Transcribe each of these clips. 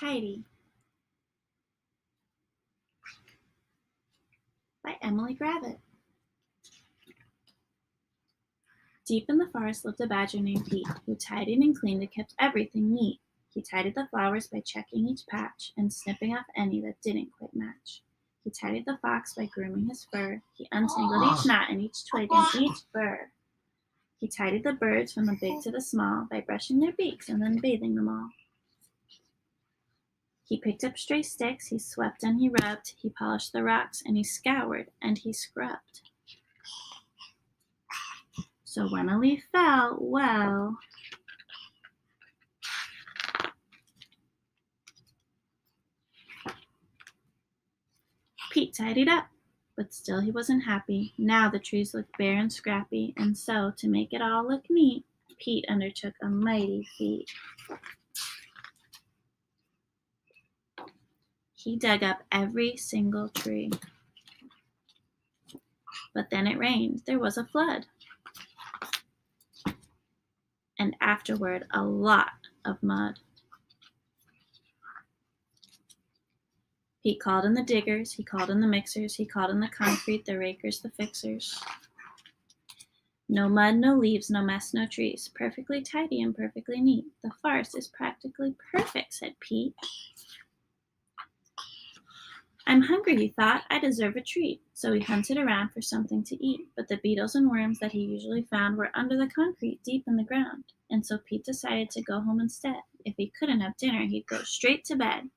Tidy by Emily Gravett. Deep in the forest lived a badger named Pete, who tidied and cleaned and kept everything neat. He tidied the flowers by checking each patch and snipping off any that didn't quite match. He tidied the fox by grooming his fur. He untangled each knot and each twig and each burr. He tidied the birds from the big to the small by brushing their beaks and then bathing them all. He picked up stray sticks, he swept and he rubbed, he polished the rocks and he scoured and he scrubbed. So when a leaf fell, well, Pete tidied up, but still he wasn't happy. Now the trees looked bare and scrappy, and so, to make it all look neat, Pete undertook a mighty feat. He dug up every single tree. But then it rained. There was a flood. And afterward, a lot of mud. Pete called in the diggers, he called in the mixers, he called in the concrete, the rakers, the fixers. No mud, no leaves, no mess, no trees. Perfectly tidy and perfectly neat. The forest is practically perfect, said Pete. I'm hungry, he thought. I deserve a treat. So he hunted around for something to eat, but the beetles and worms that he usually found were under the concrete deep in the ground. And so Pete decided to go home instead. If he couldn't have dinner, he'd go straight to bed.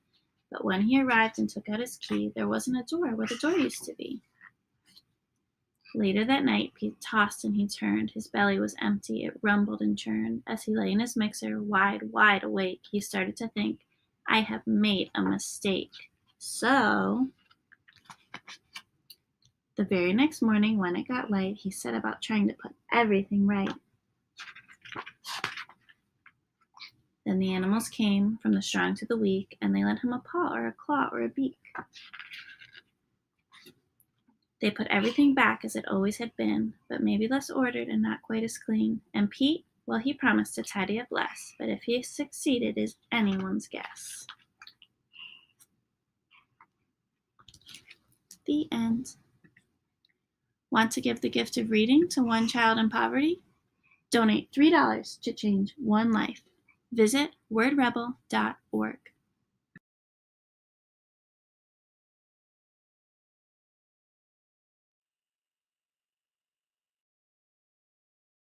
But when he arrived and took out his key, there wasn't a door where the door used to be. Later that night, Pete tossed and he turned. His belly was empty. It rumbled and churned. As he lay in his mixer, wide awake, he started to think, I have made a mistake. So, the very next morning, when it got light, he set about trying to put everything right. Then the animals came, from the strong to the weak, and they lent him a paw or a claw or a beak. They put everything back as it always had been, but maybe less ordered and not quite as clean. And Pete, well, he promised to tidy up less, but if he succeeded is anyone's guess. The end. Want to give the gift of reading to one child in poverty? Donate $3 to change one life. Visit wordrebel.org.